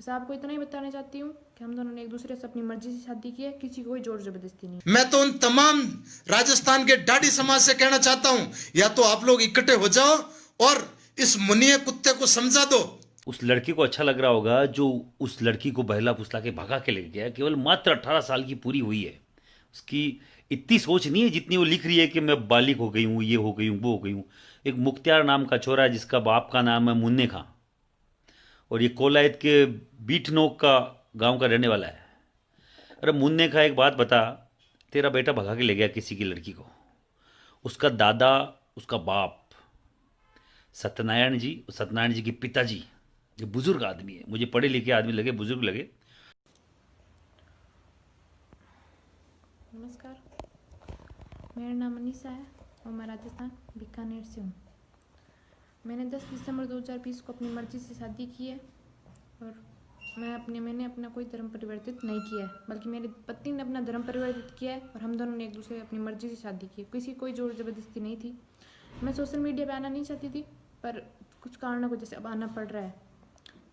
बस आपको इतना ही बताना चाहती हूँ कि हम दोनों ने एक दूसरे से अपनी मर्जी से शादी की है, किसी कोई जोर जबरदस्ती नहीं। मैं तो उन तमाम राजस्थान के डाडी समाज से कहना चाहता हूं, या तो आप लोग इकट्ठे हो जाओ और इस मुनिये कुत्ते को समझा दो। उस लड़के को अच्छा लग रहा होगा जो उस लड़की को बहला फुसला के भगा के ले गया। केवल मात्र 18 साल की पूरी हुई है। उसकी इतनी सोच नहीं है जितनी वो लिख रही है कि मैं बालिग हो गई हूँ, ये हो गई हूँ, वो हो गई हूँ। एक मुख्तियार नाम का छोरा है जिसका बाप का नाम है मुन्ने खां, और ये कोलायत के बीटनोक का गांव का रहने वाला है। अरे मुन्ने खां, एक बात बता, तेरा बेटा भगा के ले गया किसी की लड़की को। उसका दादा, उसका बाप सत्यनारायण जी के पिताजी, ये बुजुर्ग आदमी है। मुझे पढ़े लिखे आदमी लगे, बुजुर्ग लगे। नमस्कार, मेरा नाम अनीसा है और मैं राजस्थान बीकानेर से हूँ। मैंने 10 दिसंबर 2020 को अपनी मर्जी से शादी की है और मैंने अपना कोई धर्म परिवर्तित नहीं किया है, बल्कि मेरे पति ने अपना धर्म परिवर्तित किया है और हम दोनों ने एक दूसरे अपनी मर्जी से शादी की है। किसी कोई जोर ज़बरदस्ती नहीं थी। मैं सोशल मीडिया पे आना नहीं चाहती थी, पर कुछ कारणों की वजह से अब आना पड़ रहा है।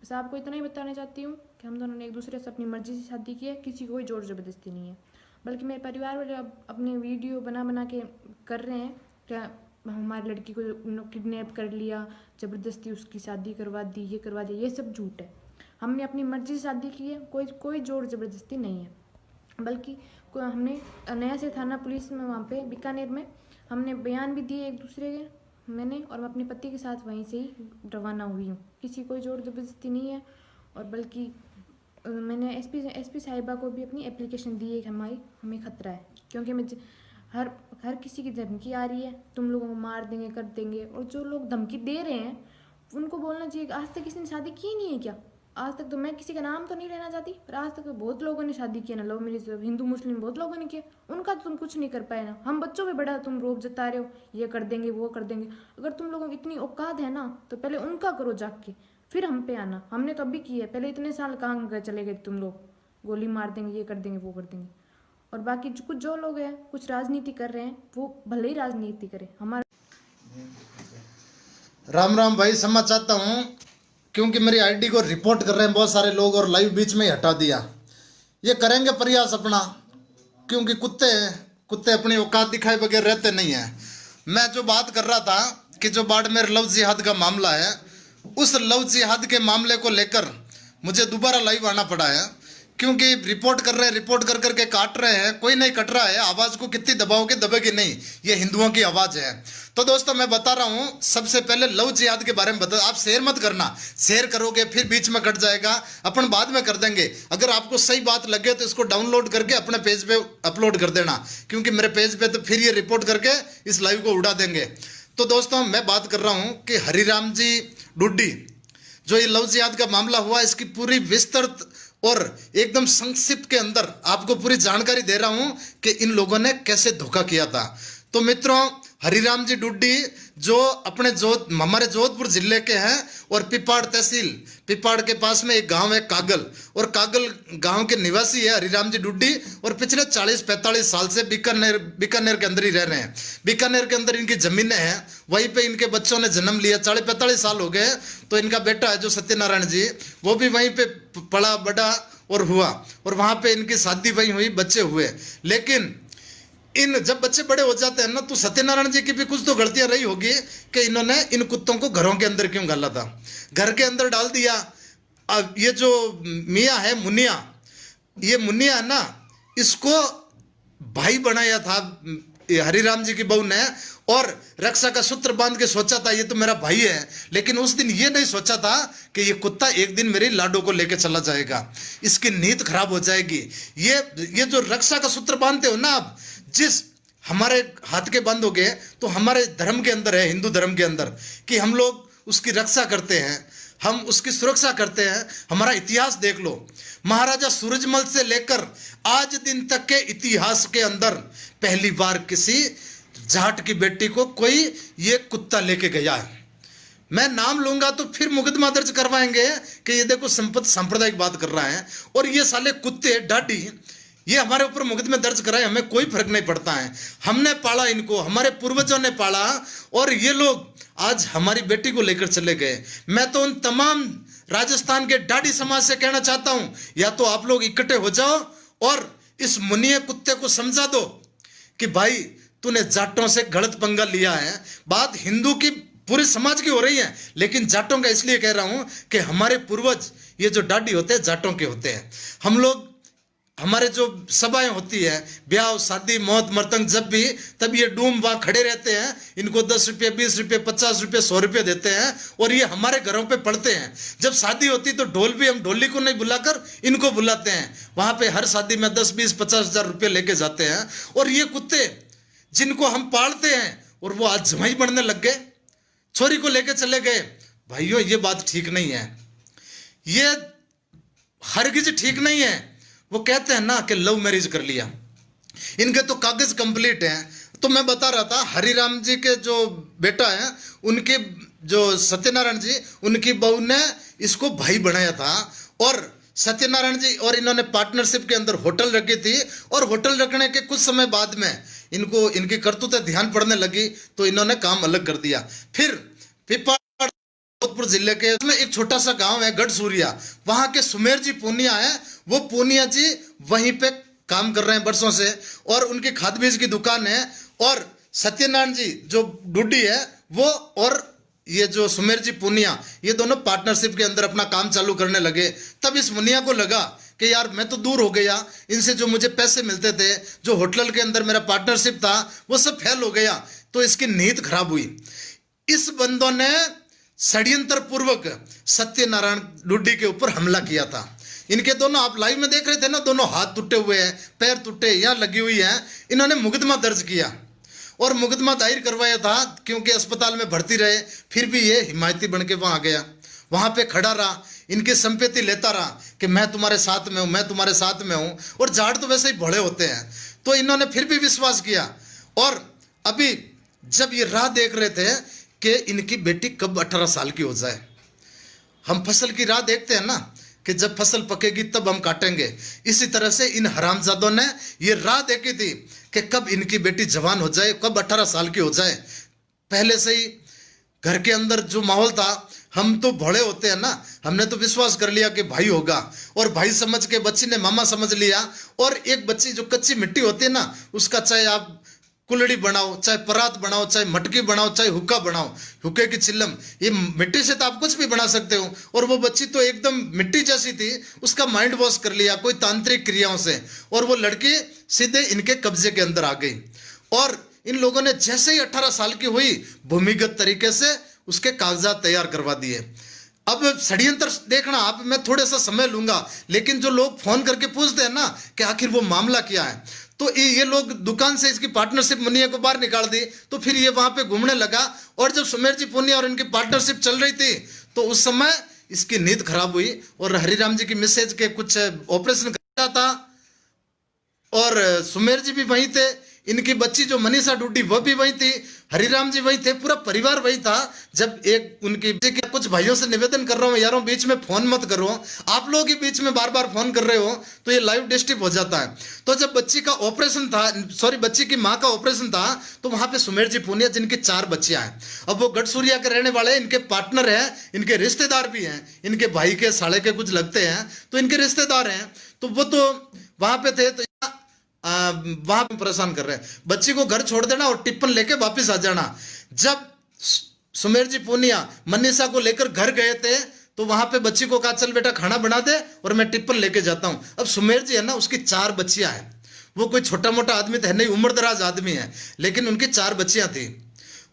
बस आपको इतना ही बताना चाहती हूँ कि हम दोनों ने एक दूसरे से अपनी मर्जी से शादी की है, किसी कोई जोर ज़बरदस्ती नहीं है। बल्कि मेरे परिवार वाले अब अपने वीडियो बना के कर रहे हैं क्या हमारी लड़की को किडनैप कर लिया, ज़बरदस्ती उसकी शादी करवा दी, ये करवा दी। ये सब झूठ है। हमने अपनी मर्जी से शादी की है, कोई जोर ज़बरदस्ती नहीं है। बल्कि हमने नया से थाना पुलिस में वहाँ पे बीकानेर में हमने बयान भी दिए एक दूसरे के, मैंने और मैं अपने पति के साथ वहीं से ही रवाना हुई हूँ। किसी कोई जोर ज़बरदस्ती नहीं है। और बल्कि मैंने एसपी साहिबा को भी अपनी एप्लीकेशन दी है कि हमें खतरा है, क्योंकि मैं हर किसी की धमकी आ रही है, तुम लोगों को मार देंगे, कर देंगे। और जो लोग धमकी दे रहे हैं उनको बोलना चाहिए आज तक किसी ने शादी की नहीं है क्या? आज तक तो मैं किसी का नाम तो नहीं लेना चाहती, पर आज तक तो बहुत लोगों ने शादी किया ना, लव मैरिज, हिंदू मुस्लिम बहुत लोगों ने किया। उनका तो तुम कुछ नहीं कर पाए ना। हम बच्चों पे बड़ा तुम रोब जता रहे हो, ये कर देंगे, वो कर देंगे। अगर तुम लोगों की इतनी औकात है ना तो पहले उनका करो जाके, फिर हम पे आना। हमने तो अभी की है, पहले इतने साल कहाँ चले गए तुम लोग? गोली मार देंगे, ये कर देंगे, वो कर देंगे। और बाकी कुछ जो लोग हैं कुछ राजनीति कर रहे हैं, वो भले ही राजनीति करें। हमारा राम राम भाई, क्षमा चाहता हूं क्योंकि मेरी आईडी को रिपोर्ट कर रहे हैं बहुत सारे लोग और लाइव बीच में ही हटा दिया। ये करेंगे प्रयास अपना, क्योंकि कुत्ते अपनी औकात दिखाए बगैर रहते नहीं है। मैं जो बात कर रहा था कि जो बाड़मेर लव जिहाद का मामला है, उस लव जिहाद के मामले को लेकर मुझे दोबारा लाइव आना पड़ा है, क्योंकि रिपोर्ट कर रहे हैं, रिपोर्ट कर करके काट रहे हैं, कोई नहीं कट रहा है। आवाज को कितनी दबाओगे दबेगी नहीं, ये हिंदुओं की आवाज है। तो दोस्तों मैं बता रहा हूं, सबसे पहले लव जिहाद के बारे में बता। आप शेयर मत करना, शेयर करोगे फिर बीच में कट जाएगा, अपन बाद में कर देंगे। अगर आपको सही बात लगे तो इसको डाउनलोड करके अपने पेज पे अपलोड कर देना, क्योंकि मेरे पेज पे तो फिर ये रिपोर्ट करके इस लाइव को उड़ा देंगे। तो दोस्तों मैं बात कर रहा हूं कि हरिराम जी डुड्डी, जो ये लव जिहाद का मामला हुआ, इसकी पूरी विस्तृत और एकदम संक्षिप्त के अंदर आपको पूरी जानकारी दे रहा हूं कि इन लोगों ने कैसे धोखा किया था। तो मित्रों, हरिराम जी डुड्डी जो हमारे जोधपुर जिले के हैं और पिपाड़ तहसील, पिपाड़ के पास में एक गांव है कागल, और कागल गांव के निवासी है हरिराम जी डुड्डी। और पिछले 40-45 साल से बीकानेर के अंदर ही रह रहे हैं। बीकानेर के अंदर इनकी जमीनें हैं, वहीं पे इनके बच्चों ने जन्म लिया। 40-45 साल हो गए। तो इनका बेटा है जो सत्यनारायण जी, वो भी वहीं पे पला बड़ा और हुआ, और वहां पे इनकी शादी वहीं हुई, बच्चे हुए। लेकिन जब बच्चे बड़े हो जाते हैं ना, तो सत्यनारायण जी की भी कुछ तो गलतियां रही होगी कि इन्होंने इन कुत्तों को घरों के अंदर क्यों डाला था, घर के अंदर डाल दिया। अब ये जो मियाँ है मुनिया, ये मुनिया है ना, इसको भाई बनाया था हरिराम जी की बहू ने, और रक्षा का सूत्र बांध के सोचा था ये तो मेरा भाई है। लेकिन उस दिन ये नहीं सोचा था कि ये कुत्ता एक दिन मेरी लाडो को लेके चला जाएगा, इसकी नीयत खराब हो जाएगी। ये जो रक्षा का सूत्र बांधते हो ना आप, जिस हमारे हाथ के बंद हो गए, तो हमारे धर्म के अंदर है, हिंदू धर्म के अंदर, कि हम लोग उसकी रक्षा करते हैं, हम उसकी सुरक्षा करते हैं। हमारा इतिहास देख लो, महाराजा सूरजमल से लेकर आज दिन तक के इतिहास के अंदर पहली बार किसी जाट की बेटी को कोई ये कुत्ता लेके गया है। मैं नाम लूंगा तो फिर मुकदमा दर्ज करवाएंगे कि ये देखो सांप्रदायिक बात कर रहा है, और ये साले कुत्ते डाडी ये हमारे ऊपर मुकदमे दर्ज कराए, हमें कोई फर्क नहीं पड़ता है। हमने पाला इनको, हमारे पूर्वजों ने पाला, और ये लोग आज हमारी बेटी को लेकर चले गए। मैं तो उन तमाम राजस्थान के डाडी समाज से कहना चाहता हूं, या तो आप लोग इकट्ठे हो जाओ और इस मुनिये कुत्ते को समझा दो कि भाई तूने जाटों से गलत पंगा लिया है। बात हिंदू की पूरे समाज की हो रही है, लेकिन जाटों का इसलिए कह रहा हूं कि हमारे पूर्वज ये जो डाडी होते हैं जाटों के होते हैं। हम लोग, हमारे जो सभाएं होती है, ब्याह शादी मौत मरतंग, जब भी तब ये डूम वहां खड़े रहते हैं। इनको 10 रुपये 20 रुपये 50 रुपये 100 रुपये देते हैं और ये हमारे घरों पे पड़ते हैं। जब शादी होती तो ढोल भी हम ढोली को नहीं बुलाकर इनको बुलाते हैं। वहां पे हर शादी में 10 20 50 हजार रुपये लेके जाते हैं। और ये कुत्ते जिनको हम पालते हैं और वो आज जमाई बनने लग गए, छोरी को लेके चले गए। भाइयों ये बात ठीक नहीं है, ये हरगिज ठीक नहीं है। वो कहते हैं ना कि लव मैरिज कर लिया, इनके तो कागज कंप्लीट हैं। तो मैं बता रहा था, हरिराम जी के जो बेटा है, उनके जो सत्यनारायण जी, उनकी बहू ने इसको भाई बनाया था। और सत्यनारायण जी और इन्होंने पार्टनरशिप के अंदर होटल रखी थी। और होटल रखने के कुछ समय बाद में इनको इनकी करतूतें ध्यान पड़ने लगी तो इन्होंने काम अलग कर दिया। फिर जोधपुर जिले के में एक छोटा सा गांव है गढ़सूरिया, वहां के सुमेर जी पूनिया है। वो पूनिया जी वहीं पे काम कर रहे हैं बरसों से और उनकी खाद बीज की दुकान है। और सत्यनारायण जी जो डुड्डी है वो और ये जो सुमेर जी पूनिया, ये दोनों पार्टनरशिप के अंदर अपना काम चालू करने लगे। तब इस मुनिया को लगा कि यार मैं तो दूर हो गया, इनसे जो मुझे पैसे मिलते थे, जो होटल के अंदर मेरा पार्टनरशिप था, वो सब फेल हो गया। तो इसकी नीयत खराब हुई। इस बंदों ने षड्यंत्र पूर्वक सत्यनारायण डुड्डी के ऊपर हमला किया था। इनके दोनों, आप लाइव में देख रहे थे ना, दोनों हाथ टूटे हुए हैं, पैर टूटे, यहाँ लगी हुई है। इन्होंने मुकदमा दर्ज किया और मुकदमा दायर करवाया था, क्योंकि अस्पताल में भर्ती रहे। फिर भी ये हिमायती बन के वहां गया, वहां पे खड़ा रहा, इनकी संपत्ति लेता रहा कि मैं तुम्हारे साथ में हूं, मैं तुम्हारे साथ में हूं। और जाट तो वैसे ही भोले होते हैं, तो इन्होंने फिर भी विश्वास किया। और अभी जब ये राह देख रहे थे कि इनकी बेटी कब 18 साल की हो जाए, हम फसल की राह देखते हैं ना कि जब फसल पकेगी तब हम काटेंगे, इसी तरह से इन हरामजादों ने ये राह देखी थी कि कब इनकी बेटी जवान हो जाए, कब 18 साल की हो जाए। पहले से ही घर के अंदर जो माहौल था, हम तो भोले होते हैं ना, हमने तो विश्वास कर लिया कि भाई होगा। और भाई समझ के बच्ची ने मामा समझ लिया। और एक बच्ची जो कच्ची मिट्टी होती है ना, उसका चाहे आप कुलड़ी बनाओ, चाहे परात बनाओ, चाहे मटकी बनाओ, चाहे हुक्का बनाओ, हुक्के की चिल्लम, ये मिट्टी से तो आप कुछ भी बना सकते हो। और वो बच्ची तो एकदम मिट्टी जैसी थी, उसका माइंड वॉश कर लिया कोई तांत्रिक क्रियाओं से, और वो लड़की सीधे इनके कब्जे के अंदर आ गई। और इन लोगों ने जैसे ही 18 साल की हुई, भूमिगत तरीके से उसके कागजात तैयार करवा दिए। अब षड्यंत्र देखना आप, मैं थोड़ा सा समय लूंगा, लेकिन जो लोग फोन करके पूछते हैं ना कि आखिर वो मामला क्या है, तो ये लोग दुकान से इसकी पार्टनरशिप मुनिया को बाहर निकाल दी। तो फिर ये वहां पे घूमने लगा। और जब सुमेर जी पूनिया और इनकी पार्टनरशिप चल रही थी, तो उस समय इसकी नींद खराब हुई और हरिराम जी की मिसेज के कुछ ऑपरेशन करता था। और सुमेर जी भी वहीं थे, इनकी बच्ची जो मनीषा डुड्डी वह भी वहीं थी, हरिराम जी वहीं थे, पूरा परिवार वहीं था। जब एक उनकी कुछ भाइयों से निवेदन कर रहा हूं यारों, बीच में फोन मत करो, आप लोग ही बीच में बार बार फोन कर रहे हो तो ये लाइव डिस्टर्ब हो जाता है। तो जब बच्ची का ऑपरेशन था, सॉरी बच्ची की माँ का ऑपरेशन था, तो वहां पे सुमेर जी पूनिया जिनकी 4 बच्चियां हैं, अब वो गढ़सूरिया के रहने वाले, इनके पार्टनर हैं, इनके रिश्तेदार भी हैं, इनके भाई के साले के कुछ लगते हैं, तो इनके रिश्तेदार हैं। तो वो तो वहां पे थे, तो वहां पे परेशान कर रहे हैं। बच्ची को घर छोड़ देना और टिप्पण लेके वापस आ जाना। जब सुमेर जी पूनिया मनीषा को लेकर घर गए थे, तो वहां पे बच्ची को कहा चल बेटा खाना बना दे और मैं टिप्पण लेके जाता हूं। अब सुमेर जी है ना, उसकी 4 बच्चियां हैं, वो कोई छोटा मोटा आदमी तो है नहीं, उम्रदराज आदमी है, लेकिन उनकी 4 बच्चियां थी।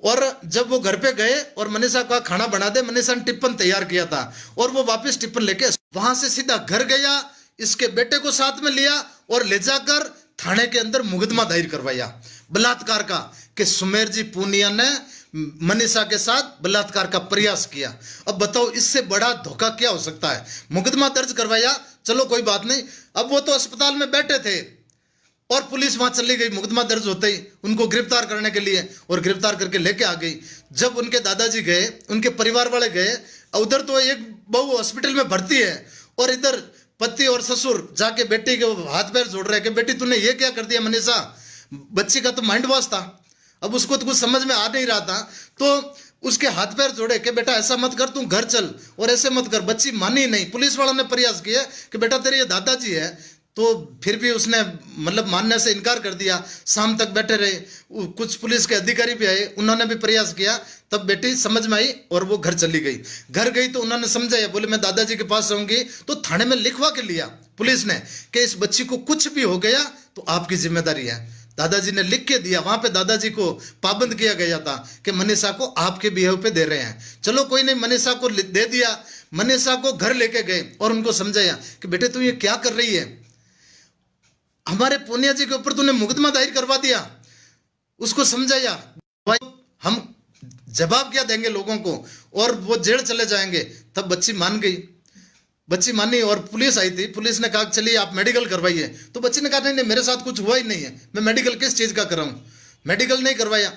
और जब वो घर पे गए और मनीषा का खाना बना दे, मनीषा ने टिप्पण तैयार किया था और वो वापस टिप्पण लेके वहां से सीधा घर गया, इसके बेटे को साथ में लिया और ले जाकर थाने के अंदर मुकदमा दायर करवाया बलात्कार का, कि सुमेर जी पूनिया ने मनीषा के साथ बलात्कार का प्रयास किया। अब बताओ इससे बड़ा धोखा क्या हो सकता है। मुकदमा दर्ज करवाया, चलो कोई बात नहीं। अब वो तो अस्पताल में बैठे थे और पुलिस वहां चली गई मुकदमा दर्ज होते ही उनको गिरफ्तार करने के लिए, और गिरफ्तार करके लेके आ गई। जब उनके दादाजी गए, उनके परिवार वाले गए, उधर तो एक बहू हॉस्पिटल में भर्ती है और इधर पति और ससुर जाके बेटी के हाथ पैर जोड़ रहे कि बेटी तूने ये क्या कर दिया मनीषा। बच्ची का तो माइंड वॉश था, अब उसको तो कुछ समझ में आ नहीं रहा था। तो उसके हाथ पैर जोड़े कि बेटा ऐसा मत कर, तू घर चल और ऐसे मत कर। बच्ची मानी नहीं। पुलिस वालों ने प्रयास किया कि बेटा तेरे ये दादाजी है, तो फिर भी उसने मतलब मानने से इनकार कर दिया। शाम तक बैठे रहे, कुछ पुलिस के अधिकारी भी आए, उन्होंने भी प्रयास किया, तब बेटी समझ में आई और वो घर चली गई। घर गई तो उन्होंने समझाया, बोले मैं दादाजी के पास रहूंगी। तो थाने में लिखवा के लिया पुलिस ने कि इस बच्ची को कुछ भी हो गया तो आपकी जिम्मेदारी है। दादाजी ने लिख के दिया। वहां पे दादाजी को पाबंद किया गया था कि मनीषा को आपके बिहेव पे दे रहे हैं। चलो कोई नहीं, मनीषा को दे दिया। मनीषा को घर लेके गए और उनको समझाया कि बेटे तू ये क्या कर रही है, हमारे पूनिया जी के ऊपर तूने मुकदमा दायर करवा दिया। उसको समझाया, भाई हम जवाब क्या देंगे लोगों को, और वो जेल चले जाएंगे। तब बच्ची मान गई। बच्ची मानी और पुलिस आई थी। पुलिस ने कहा चलिए आप मेडिकल करवाइए। तो बच्ची ने कहा नहीं नहीं, मेरे साथ कुछ हुआ ही नहीं है, मैं मेडिकल किस चीज का कराऊं। मेडिकल नहीं करवाया।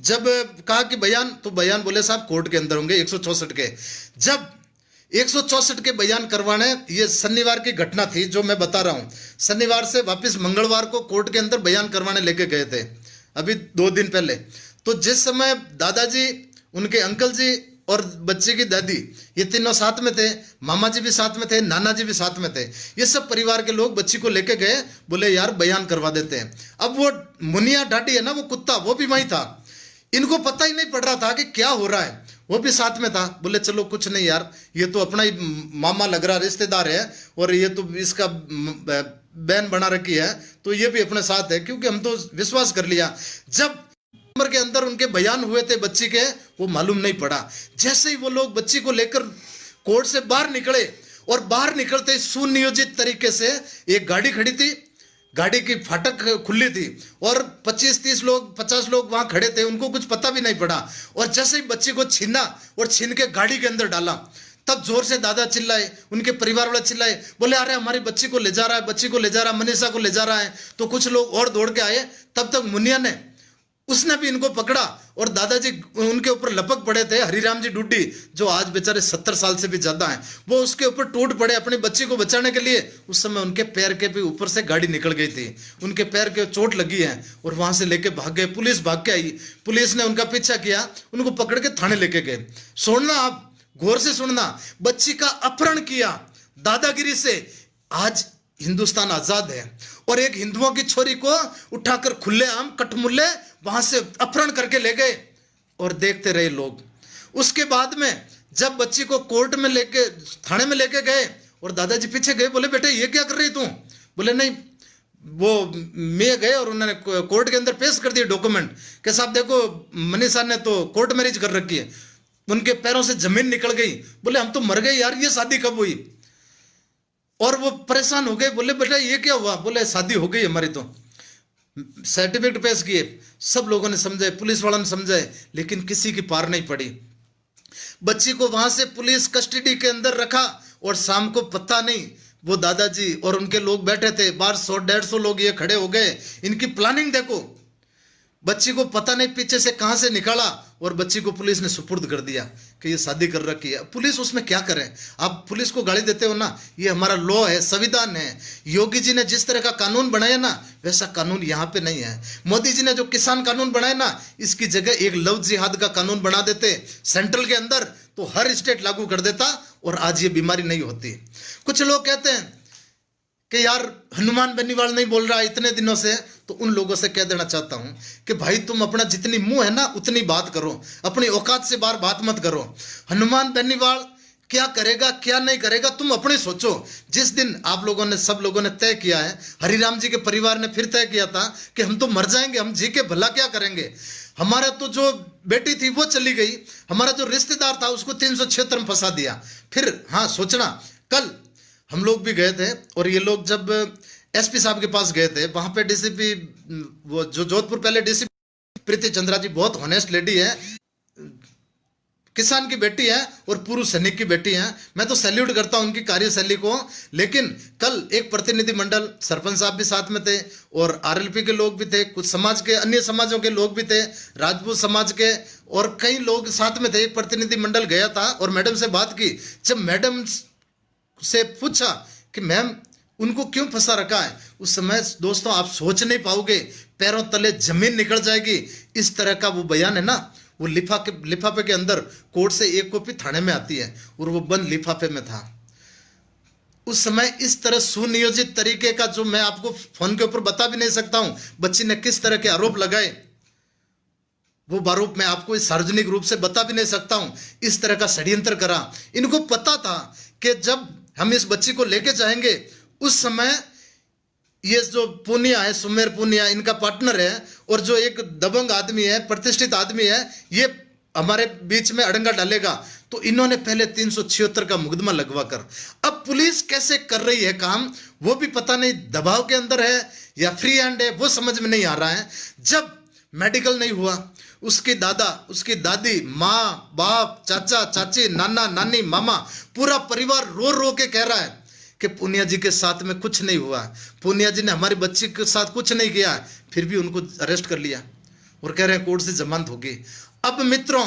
जब कहा कि बयान, तो बयान बोले साहब कोर्ट के अंदर होंगे 164 के। जब 164 के बयान करवाने, ये शनिवार की घटना थी जो मैं बता रहा हूं। शनिवार से वापस मंगलवार को कोर्ट के अंदर बयान करवाने लेके गए थे, अभी 2 दिन पहले। तो जिस समय दादाजी, उनके अंकल जी और बच्चे की दादी, ये तीनों साथ में थे, मामा जी भी साथ में थे, नाना जी भी साथ में थे। ये सब परिवार के लोग बच्ची को लेके गए, बोले यार बयान करवा देते हैं। अब वो मुनिया ढाडी है ना, वो कुत्ता, वो भी वहीं था। इनको पता ही नहीं पड़ रहा था कि क्या हो रहा है, वो भी साथ में था। बोले चलो कुछ नहीं यार, ये तो अपना ही मामा लग रहा, रिश्तेदार है, और ये तो इसका बहन बना रखी है, तो ये भी अपने साथ है, क्योंकि हम तो विश्वास कर लिया। जब नंबर के अंदर उनके बयान हुए थे बच्ची के, वो मालूम नहीं पड़ा। जैसे ही वो लोग बच्ची को लेकर कोर्ट से बाहर निकले, और बाहर निकलते सुनियोजित तरीके से एक गाड़ी खड़ी थी, गाड़ी की फाटक खुली थी, और 25-30 लोग 50 लोग वहां खड़े थे। उनको कुछ पता भी नहीं पड़ा। और जैसे ही बच्ची को छीना और छीन के गाड़ी के अंदर डाला, तब जोर से दादा चिल्लाए, उनके परिवार वाले चिल्लाए, बोले अरे हमारी बच्ची को ले जा रहा है, बच्ची को ले जा रहा है, मनीषा को ले जा रहा है। तो कुछ लोग और दौड़ के आए। तब तक मुनिया ने, उसने भी इनको पकड़ा, और दादाजी उनके ऊपर लपक पड़े थे। हरिराम जी डुड्डी, जो आज बेचारे 70 साल से भी ज्यादा हैं, वो उसके ऊपर टूट पड़े अपनी बच्ची को बचाने के लिए। उस समय उनके पैर के भी ऊपर से गाड़ी निकल गई थी, उनके पैर के चोट लगी है, और वहां से लेके भाग गए। पुलिस भाग के आई, पुलिस ने उनका पीछा किया, उनको पकड़ के थाने लेके गए। सुनना, आप गौर से सुनना, बच्ची का अपहरण किया दादागिरी से। आज हिंदुस्तान आजाद है, और एक हिंदुओं की छोरी को उठाकर खुलेआम कटमुल्ले वहां से अपहरण करके ले गए, और देखते रहे लोग। उसके बाद में जब बच्ची को कोर्ट में लेके, थाने में लेके गए, और दादाजी पीछे गए, बोले बेटे ये क्या कर रही तू। बोले नहीं, वो मैं गए और उन्होंने कोर्ट के अंदर पेश कर दिए डॉक्यूमेंट कि साहब देखो मनीषा ने तो कोर्ट मैरिज कर रखी है। उनके पैरों से जमीन निकल गई। बोले हम तो मर गए यार, ये शादी कब हुई। और वो परेशान हो गए, बोले बेटा ये क्या हुआ। बोले शादी हो गई हमारी, तो सर्टिफिकेट पेश किए। सब लोगों ने समझाए, पुलिस वालों ने समझाए, लेकिन किसी की पार नहीं पड़ी। बच्ची को वहां से पुलिस कस्टडी के अंदर रखा, और शाम को पता नहीं, वो दादाजी और उनके लोग बैठे थे बाहर, 100-150 लोग ये खड़े हो गए। इनकी प्लानिंग देखो, बच्ची को पता नहीं पीछे से कहां से निकाला, और बच्ची को पुलिस ने सुपुर्द कर दिया कि ये शादी कर रखी है। पुलिस उसमें क्या करे। आप पुलिस को गाली देते हो ना, ये हमारा लॉ है, संविधान है। योगी जी ने जिस तरह का कानून बनाया ना, वैसा कानून यहाँ पे नहीं है। मोदी जी ने जो किसान कानून बनाया ना, इसकी जगह एक लव जिहाद का कानून बना देते सेंट्रल के अंदर, तो हर स्टेट लागू कर देता, और आज ये बीमारी नहीं होती। कुछ लोग कहते हैं कि यार हनुमान बेनीवाल नहीं बोल रहा इतने दिनों से, तो उन लोगों से कह देना चाहता हूं कि भाई तुम अपना जितनी मुंह है ना उतनी बात करो, अपनी औकात से बाहर बात मत करो। हनुमान बेनीवाल क्या करेगा क्या नहीं करेगा तुम अपने सोचो। जिस दिन आप लोगों ने, सब लोगों ने तय किया है, हरिराम जी के परिवार ने फिर तय किया था कि हम तो मर जाएंगे, हम जी के भला क्या करेंगे। हमारा तो जो बेटी थी वो चली गई, हमारा जो रिश्तेदार था उसको 376 में फंसा दिया। फिर हाँ सोचना, कल हम लोग भी गए थे, और ये लोग जब एसपी साहब के पास गए थे, वहां पे डीसीपी, वो जो जोधपुर पहले डीसीपी प्रीति चंद्रा जी, बहुत ऑनेस्ट लेडी है, किसान की बेटी है और पूर्व सैनिक की बेटी है। मैं तो सैल्यूट करता हूं उनकी कार्यशैली को। लेकिन कल एक प्रतिनिधि मंडल, सरपंच साहब भी साथ में थे, और आरएलपी के लोग भी थे, कुछ समाज के, अन्य समाजों के लोग भी थे, राजपूत समाज के, और कई लोग साथ में थे। एक प्रतिनिधि मंडल गया था और मैडम से बात की। जब मैडम से पूछा कि मैम उनको क्यों फंसा रखा है, उस समय दोस्तों आप सोच नहीं पाओगे, पैरों तले जमीन निकल जाएगी। इस तरह का वो बयान है ना, वो लिफाफे के अंदर कोर्ट से एक कॉपी थाने में आती है और वो बंद लिफाफे में था। उस समय इस तरह सुनियोजित तरीके का, जो मैं आपको फोन के ऊपर बता भी नहीं सकता हूं, बच्ची ने किस तरह के आरोप लगाए, वो आरोप मैं आपको इस सार्वजनिक रूप से बता भी नहीं सकता हूं। इस तरह का षड्यंत्र करा। इनको पता था कि जब हम इस बच्ची को लेके जाएंगे, उस समय ये जो पूनिया है, सुमेर पूनिया, इनका पार्टनर है, और जो एक दबंग आदमी है, प्रतिष्ठित आदमी है, ये हमारे बीच में अड़ंगा डालेगा। तो इन्होंने पहले 376 का मुकदमा लगवा कर, अब पुलिस कैसे कर रही है काम वो भी पता नहीं, दबाव के अंदर है या फ्री हैंड है वो समझ में नहीं आ रहा है। जब मेडिकल नहीं हुआ, उसके दादा, उसकी दादी, माँ, बाप, चाचा, चाची, नाना, नानी, मामा, पूरा परिवार रो रो के कह रहा है कि पूनिया जी के साथ में कुछ नहीं हुआ, पूनिया जी ने हमारी बच्ची के साथ कुछ नहीं किया। फिर भी उनको अरेस्ट कर लिया और कह रहे हैं कोर्ट से जमानत होगी। अब मित्रों,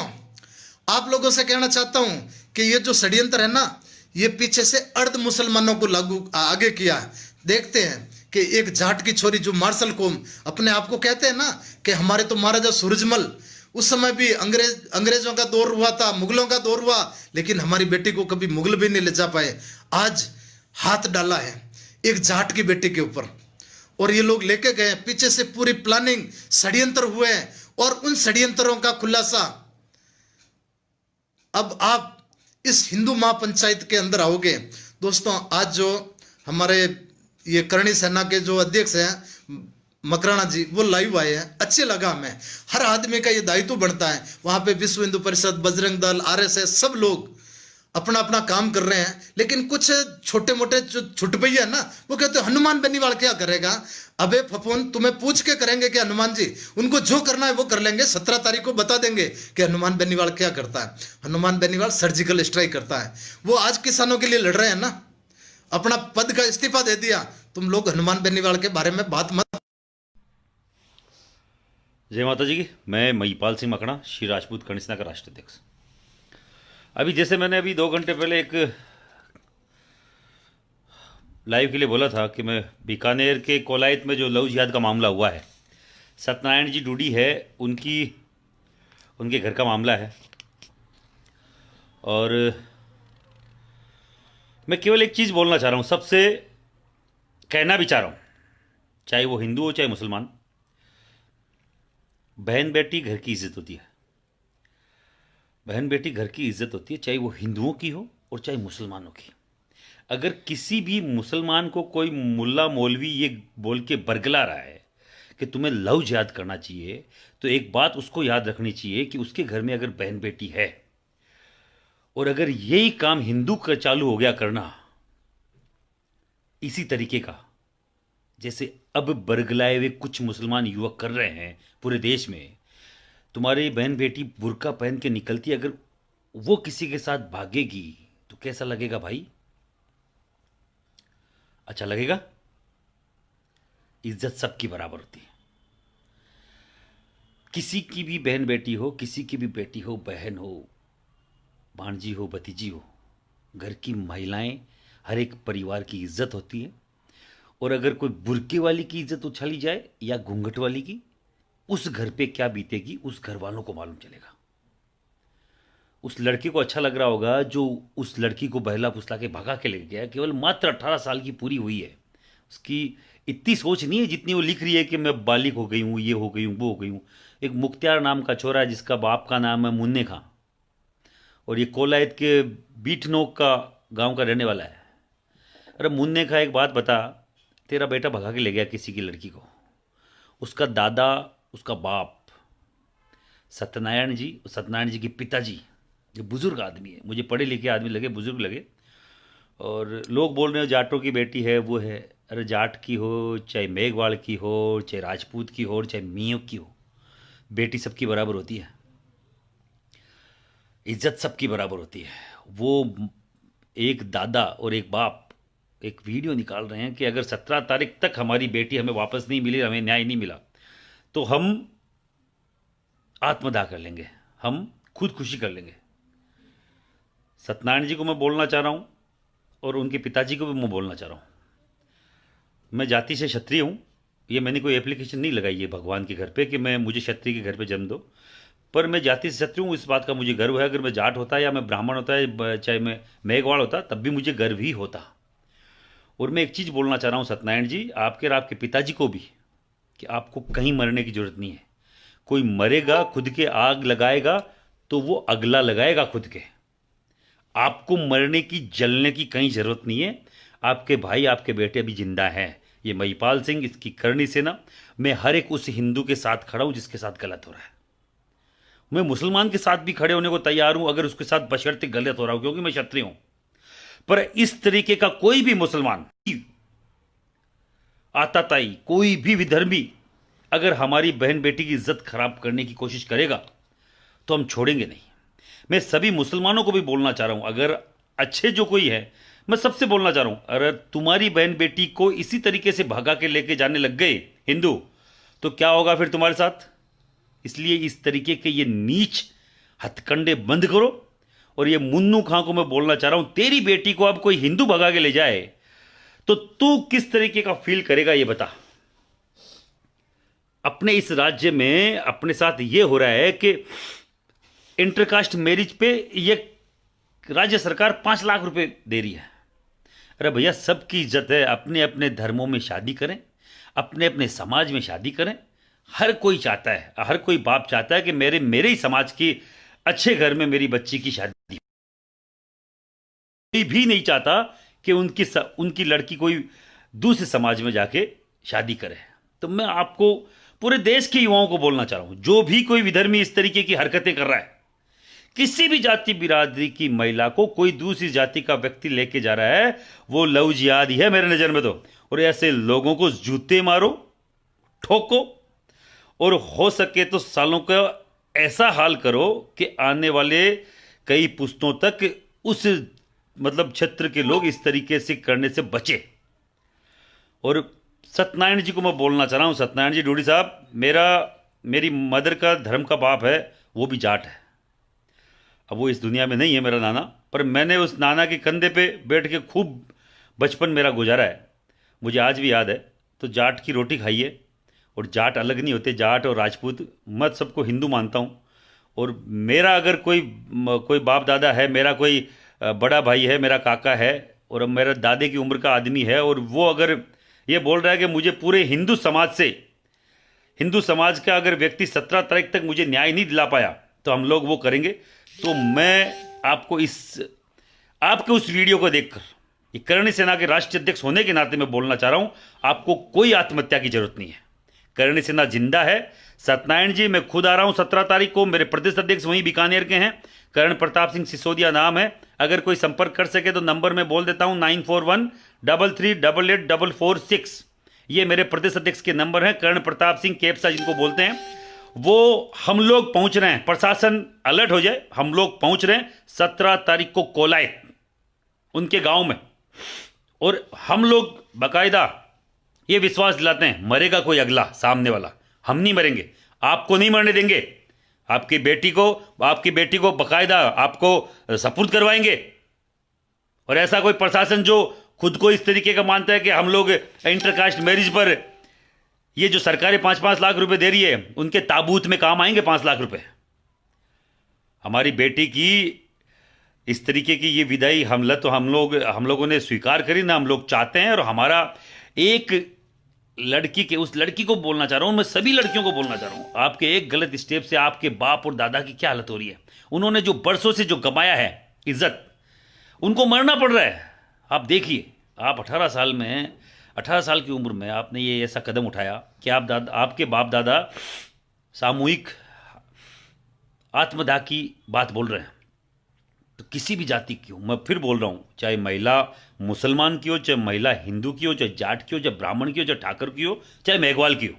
आप लोगों से कहना चाहता हूं कि ये जो षड्यंत्र है ना, ये पीछे से अर्ध मुसलमानों को लागू आगे किया है। देखते हैं कि एक जाट की छोरी जो मार्शल कौम अपने आप को कहते हैं ना कि हमारे तो महाराजा सूरजमल, उस समय भी अंग्रेजों का दौर हुआ था, मुगलों का दौर हुआ, लेकिन हमारी बेटी को कभी मुगल भी नहीं ले जा पाए। आज हाथ डाला है एक जाट की बेटी के ऊपर, और ये लोग लेके गए, पीछे से पूरी प्लानिंग, षड्यंत्र हुए, और उन षड्यंत्रों का खुलासा अब आप इस हिंदू महापंचायत के अंदर आओगे। दोस्तों, आज जो हमारे ये करणी सेना के जो अध्यक्ष हैं मकराना जी, वो लाइव आए हैं, अच्छे लगा हमें। हर आदमी का ये दायित्व बनता है। वहां पे विश्व हिंदू परिषद, बजरंग दल, आरएसएस, सब लोग अपना अपना काम कर रहे हैं, लेकिन कुछ छोटे मोटे जो छुटभैया ना, वो कहते हैं हनुमान बेनीवाल क्या करेगा। अबे फफून, तुम्हें पूछ के करेंगे कि हनुमान जी, उनको जो करना है वो कर लेंगे। 17 तारीख को बता देंगे कि हनुमान बेनीवाल क्या करता है। हनुमान बेनीवाल सर्जिकल स्ट्राइक करता है। वो आज किसानों के लिए लड़ रहे हैं ना, अपना पद का इस्तीफा दे दिया। तुम लोग हनुमान बेनीवाल के बारे में बात मत। जय माता जी की। मैं महिपाल सिंह मकड़ा, श्री राजपूत करणी सेना का राष्ट्रीय अध्यक्ष। अभी जैसे मैंने अभी 2 घंटे पहले एक लाइव के लिए बोला था कि मैं बीकानेर के कोलायत में जो लव जिहाद का मामला हुआ है, सत्यनारायण जी डूडी है, उनके घर का मामला है। और मैं केवल एक चीज़ बोलना चाह रहा हूँ, सबसे कहना भी चाह रहा हूँ, चाहे वो हिंदू हो चाहे मुसलमान, बहन बेटी घर की इज्जत होती है। बहन बेटी घर की इज्जत होती है, चाहे वो हिंदुओं की हो और चाहे मुसलमानों की। अगर किसी भी मुसलमान को कोई मुल्ला मौलवी ये बोल के बरगला रहा है कि तुम्हें लव जिहाद करना चाहिए, तो एक बात उसको याद रखनी चाहिए कि उसके घर में अगर बहन बेटी है, और अगर यही काम हिंदू का चालू हो गया करना इसी तरीके का, जैसे अब बरगलाए हुए कुछ मुसलमान युवक कर रहे हैं पूरे देश में, तुम्हारी बहन बेटी बुर्का पहन के निकलती, अगर वो किसी के साथ भागेगी तो कैसा लगेगा भाई? अच्छा लगेगा? इज्जत सबकी बराबर होती है। किसी की भी बहन बेटी हो, किसी की भी बेटी हो, बहन हो, भांजी हो, भतीजी हो, घर की महिलाएं, हर एक परिवार की इज्जत होती है। और अगर कोई बुर्के वाली की इज्जत उछाली जाए या घूंघट वाली की, उस घर पे क्या बीतेगी उस घर वालों को मालूम चलेगा। उस लड़के को अच्छा लग रहा होगा जो उस लड़की को बहला फुसला के भगा के ले गया, केवल मात्र 18 साल की पूरी हुई है। उसकी इतनी सोच नहीं है जितनी वो लिख रही है कि मैं बालिग हो गई हूँ, ये हो गई हूँ, वो हो गई हूँ। एक मुख्तियार नाम का छोरा है जिसका बाप का नाम है मुन्ने खां, और ये कोलायत के बीठनोक का गांव का रहने वाला है। अरे मुन्ने खां, एक बात बता, तेरा बेटा भगा के ले गया किसी की लड़की को, उसका दादा, उसका बाप सत्यनारायण जी के पिताजी, जो बुजुर्ग आदमी है, मुझे पढ़े लिखे आदमी लगे, बुजुर्ग लगे। और लोग बोल रहे हो जाटों की बेटी है, वो है। अरे जाट की हो, चाहे मेघवाड़ की हो, चाहे राजपूत की हो, चाहे मियों की हो, बेटी सबकी बराबर होती है, इज्जत सबकी बराबर होती है। वो एक दादा और एक बाप एक वीडियो निकाल रहे हैं कि अगर 17 तारीख तक हमारी बेटी हमें वापस नहीं मिली, हमें न्याय नहीं मिला, तो हम आत्मदाह कर लेंगे, हम खुदकुशी कर लेंगे। सत्यनारायण जी को मैं बोलना चाह रहा हूँ और उनके पिताजी को भी मैं बोलना चाह रहा हूँ, मैं जाति से क्षत्रिय हूँ। ये मैंने कोई एप्लीकेशन नहीं लगाई है भगवान के घर पे कि मुझे क्षत्रिय के घर पे जन्म दो। पर मैं जाति से शत्रु हूँ, इस बात का मुझे गर्व है। अगर मैं जाट होता या मैं ब्राह्मण होता है, चाहे मैं मेघवाड़ होता, तब भी मुझे गर्व ही होता। और मैं एक चीज़ बोलना चाह रहा हूँ सत्यनारायण जी, आपके और आपके पिताजी को भी, कि आपको कहीं मरने की जरूरत नहीं है। कोई मरेगा, खुद के आग लगाएगा तो वो अगला लगाएगा खुद के। आपको मरने की, जलने की कहीं जरूरत नहीं है। आपके भाई, आपके बेटे अभी जिंदा हैं। ये महिपाल सिंह, इसकी करणी सेना, मैं हर एक उस हिंदू के साथ खड़ा हूं जिसके साथ गलत हो रहा है। मैं मुसलमान के साथ भी खड़े होने को तैयार हूं अगर उसके साथ बशर्ते गलत हो रहा हूं, क्योंकि मैं क्षत्रिय हूं। पर इस तरीके का कोई भी मुसलमान, आताताई, कोई भी विधर्मी अगर हमारी बहन बेटी की इज्जत खराब करने की कोशिश करेगा तो हम छोड़ेंगे नहीं। मैं सभी मुसलमानों को भी बोलना चाह रहा हूं, अगर अच्छे जो कोई है, मैं सबसे बोलना चाह रहा हूं, अगर तुम्हारी बहन बेटी को इसी तरीके से भगा के लेके जाने लग गए हिंदू, तो क्या होगा फिर तुम्हारे साथ। इसलिए इस तरीके के ये नीच हथकंडे बंद करो। और ये मुन्नू खां को मैं बोलना चाह रहा हूं, तेरी बेटी को अब कोई हिंदू भगा के ले जाए तो तू किस तरीके का फील करेगा ये बता। अपने इस राज्य में अपने साथ ये हो रहा है कि इंटरकास्ट मैरिज पे ये राज्य सरकार 5 लाख रुपए दे रही है। अरे भैया, सबकी इज्जत है, अपने अपने धर्मों में शादी करें, अपने अपने समाज में शादी करें। हर कोई चाहता है, हर कोई बाप चाहता है कि मेरे ही समाज की अच्छे घर में मेरी बच्ची की शादी। कोई भी नहीं चाहता कि उनकी लड़की कोई दूसरे समाज में जाके शादी करे। तो मैं आपको, पूरे देश के युवाओं को बोलना चाह रहा हूं, जो भी कोई विधर्मी इस तरीके की हरकतें कर रहा है, किसी भी जाति बिरादरी की महिला को कोई दूसरी जाति का व्यक्ति लेके जा रहा है, वो लव जिहाद ही है मेरे नजर में तो। और ऐसे लोगों को जूते मारो, ठोको, और हो सके तो सालों का ऐसा हाल करो कि आने वाले कई पुश्तों तक उस क्षेत्र के लोग इस तरीके से करने से बचे। और सत्यनारायण जी को मैं बोलना चाह रहा हूं, सत्यनारायण जी डूडी साहब, मेरी मदर का धर्म का बाप है, वो भी जाट है। अब वो इस दुनिया में नहीं है मेरा नाना, पर मैंने उस नाना के कंधे पे बैठ के खूब बचपन मेरा गुजारा है, मुझे आज भी याद है। तो जाट की रोटी खाइए, और जाट अलग नहीं होते, जाट और राजपूत, मैं सबको हिंदू मानता हूँ। और मेरा अगर कोई बाप दादा है, मेरा कोई बड़ा भाई है, मेरा काका है, और अब मेरा दादे की उम्र का आदमी है, और वो अगर ये बोल रहा है कि मुझे पूरे हिंदू समाज का अगर व्यक्ति 17 तारीख तक मुझे न्याय नहीं दिला पाया तो हम लोग वो करेंगे। तो मैं आपको आपके उस वीडियो को देखकर, ये करणी सेना के राष्ट्रीय अध्यक्ष होने के नाते मैं बोलना चाह रहा हूं, आपको कोई आत्महत्या की जरूरत नहीं है। करणी सेना जिंदा है। सत्यनारायण जी, मैं खुद आ रहा हूं 17 तारीख को, मेरे प्रदेश अध्यक्ष वहीं बीकानेर के हैं, कर्ण प्रताप सिंह सिसोदिया नाम है। अगर कोई संपर्क कर सके तो नंबर मैं बोल देता हूं, 9413388446। ये मेरे प्रदेश अध्यक्ष के नंबर हैं, कर्ण प्रताप सिंह केपसा जिनको बोलते हैं। वो हम लोग पहुंच रहे हैं, प्रशासन अलर्ट हो जाए, हम लोग पहुंच रहे हैं 17 तारीख को कोलायत उनके गांव में। और हम लोग बाकायदा ये विश्वास दिलाते हैं, मरेगा कोई अगला सामने वाला, हम नहीं मरेंगे, आपको नहीं मरने देंगे। आपकी बेटी को बाकायदा आपको सपुर्द करवाएंगे। और ऐसा कोई प्रशासन जो खुद को इस तरीके का मानता है कि हम लोग इंटरकास्ट मैरिज पर ये जो सरकारें 5-5 लाख रुपए दे रही है, उनके ताबूत में काम आएंगे 5 लाख रुपए। हमारी बेटी की इस तरीके की ये विदाई हमला तो हम लोगों ने स्वीकार करी ना, हम लोग चाहते हैं। और हमारा एक लड़की के, उस लड़की को बोलना चाह रहा हूं, मैं सभी लड़कियों को बोलना चाह रहा हूं, आपके एक गलत स्टेप से आपके बाप और दादा की क्या हालत हो रही है। उन्होंने जो बरसों से जो गमाया है इज्जत, उनको मरना पड़ रहा है। आप देखिए, आप 18 साल की उम्र में आपने ये ऐसा कदम उठाया कि आपके बाप दादा सामूहिक आत्मदाह की बात बोल रहे हैं। तो किसी भी जाति की हो, मैं फिर बोल रहा हूं, चाहे महिला मुसलमान की हो, चाहे महिला हिंदू की हो, चाहे जाट की हो, चाहे ब्राह्मण की हो, चाहे ठाकर की हो, चाहे मेघवाल की हो,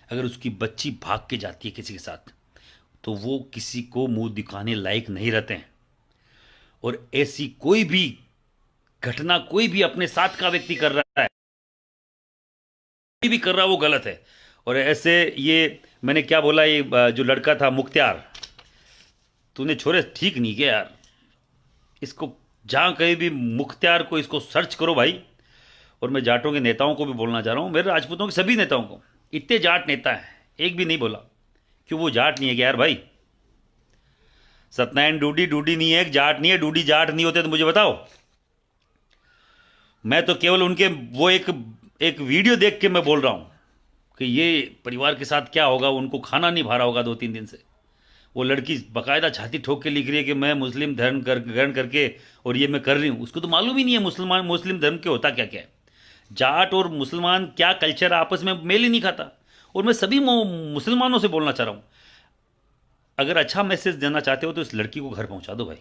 अगर उसकी बच्ची भाग के जाती है किसी के साथ, तो वो किसी को मुंह दिखाने लायक नहीं रहते हैं। और ऐसी कोई भी घटना कोई भी अपने साथ का व्यक्ति कर रहा है, कोई भी कर रहा है, वो गलत है। और ऐसे ये मैंने क्या बोला, ये जो लड़का था मुख्तियार, तूने छोरे ठीक नहीं किया यार। इसको जहां कहीं भी मुख्तियार को, इसको सर्च करो भाई। और मैं जाटों के नेताओं को भी बोलना चाह रहा हूं, मेरे राजपूतों के सभी नेताओं को, इतने जाट नेता हैं, एक भी नहीं बोला कि वो जाट नहीं है क्या यार भाई। सत्यनारायण डूडी डूडी नहीं है, एक जाट नहीं है, डूडी जाट नहीं होते तो मुझे बताओ। मैं तो केवल उनके वो एक वीडियो देख के मैं बोल रहा हूं कि ये परिवार के साथ क्या होगा। उनको खाना नहीं भा रहा होगा 2-3 दिन से। वो लड़की बाकायदा छाती ठोक के लिख रही है कि मैं मुस्लिम धर्म ग्रहण करके और ये मैं कर रही हूँ। उसको तो मालूम ही नहीं है मुस्लिम धर्म के होता क्या क्या है। जाट और मुसलमान क्या कल्चर आपस में मेल ही नहीं खाता। और मैं सभी मुसलमानों से बोलना चाह रहा हूँ, अगर अच्छा मैसेज देना चाहते हो तो इस लड़की को घर पहुंचा दो भाई।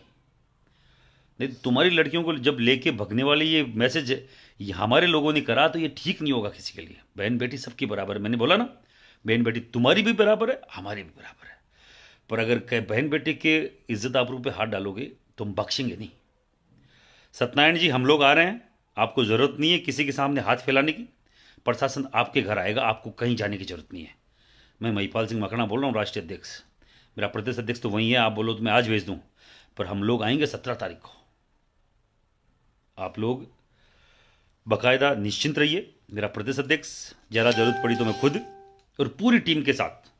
नहीं तो तुम्हारी लड़कियों को जब लेके भगने वाले ये मैसेज ये हमारे लोगों ने करा तो ये ठीक नहीं होगा किसी के लिए। बहन बेटी सबकी बराबर है, मैंने बोला ना, बहन बेटी तुम्हारी भी बराबर है, हमारी भी बराबर है। पर अगर बहन बेटी के इज्जत आबरू पे हाथ डालोगे तो हम बख्शेंगे नहीं। सत्यनारायण जी, हम लोग आ रहे हैं, आपको ज़रूरत नहीं है किसी के सामने हाथ फैलाने की। प्रशासन आपके घर आएगा, आपको कहीं जाने की जरूरत नहीं है। मैं महिपाल सिंह मकड़ा बोल रहा हूँ, राष्ट्रीय अध्यक्ष। मेरा प्रदेश अध्यक्ष तो वही है, आप बोलो तो मैं आज भेज दूँ, पर हम लोग आएंगे 17 तारीख को। आप लोग बाकायदा निश्चिंत रहिए। मेरा प्रदेश अध्यक्ष, ज़रा जरूरत पड़ी तो मैं खुद और पूरी टीम के साथ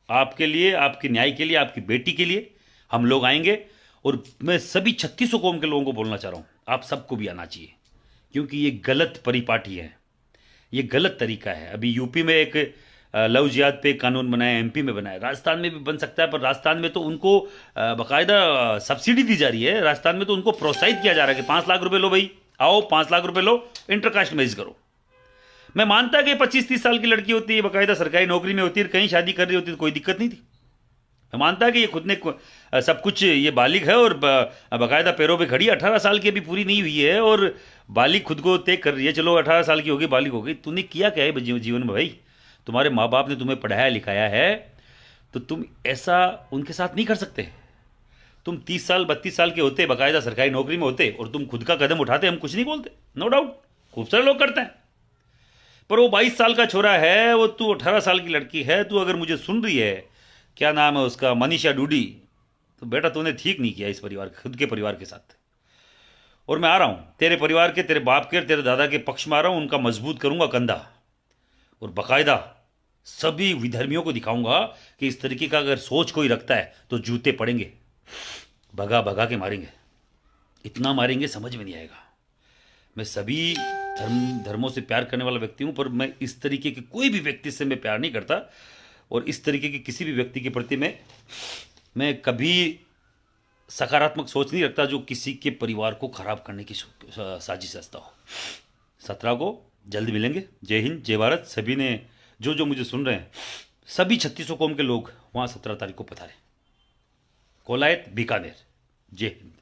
आपके लिए, आपके न्याय के लिए, आपकी बेटी के लिए हम लोग आएंगे। और मैं सभी 3600 कौम के लोगों को बोलना चाह रहा हूँ, आप सबको भी आना चाहिए, क्योंकि ये गलत परिपाटी है, ये गलत तरीका है। अभी यूपी में एक लव जिहाद पे कानून बनाया, एमपी में बनाया, राजस्थान में भी बन सकता है, पर राजस्थान में तो उनको बाकायदा सब्सिडी दी जा रही है। राजस्थान में तो उनको प्रोत्साहित किया जा रहा है कि 5 लाख रुपए लो भाई, आओ 5 लाख रुपए लो, इंटरकास्ट मैरिज करो। मैं मानता कि 25-30 साल की लड़की होती है, बाकायदा सरकारी नौकरी में होती है, कहीं शादी कर रही होती तो कोई दिक्कत नहीं थी। मैं मानता कि ये खुद ने सब कुछ, ये बालिग है और बाकायदा पैरों पे खड़ी, 18 साल की अभी पूरी नहीं हुई है और बालिग खुद को तय कर रही है। चलो 18 साल की होगी, बालिग हो गई। तूने किया क्या है जीवन में भाई? तुम्हारे माँ बाप ने तुम्हें पढ़ाया लिखाया है, तो तुम ऐसा उनके साथ नहीं कर सकते। तुम 30 साल 32 साल के होते, बाकायदा सरकारी नौकरी में होते और तुम खुद का कदम उठाते, हम कुछ नहीं बोलते, नो डाउट, खूब सारे लोग करते हैं। पर वो 22 साल का छोरा है, वो तू 18 साल की लड़की है। तू अगर मुझे सुन रही है, क्या नाम है उसका, मनीषा डूडी, तो बेटा तूने ठीक नहीं किया इस परिवार, खुद के परिवार के साथ। और मैं आ रहा हूँ तेरे परिवार के, तेरे बाप के, तेरे दादा के पक्ष में आ रहा हूँ, उनका मजबूत करूंगा कंधा और बाकायदा सभी विधर्मियों को दिखाऊंगा कि इस तरीके का अगर सोच कोई रखता है तो जूते पड़ेंगे, भगा भगा के मारेंगे, इतना मारेंगे समझ में नहीं आएगा। मैं सभी धर्मों से प्यार करने वाला व्यक्ति हूं, पर मैं इस तरीके के कोई भी व्यक्ति से मैं प्यार नहीं करता और इस तरीके के किसी भी व्यक्ति के प्रति मैं कभी सकारात्मक सोच नहीं रखता जो किसी के परिवार को खराब करने की साजिश रचता हो। 17 को जल्द मिलेंगे। जय हिंद, जय भारत। सभी ने जो मुझे सुन रहे हैं, सभी 3600 कौम के लोग वहाँ 17 तारीख को पधारें, कोलायत बीकानेर। जय हिंद।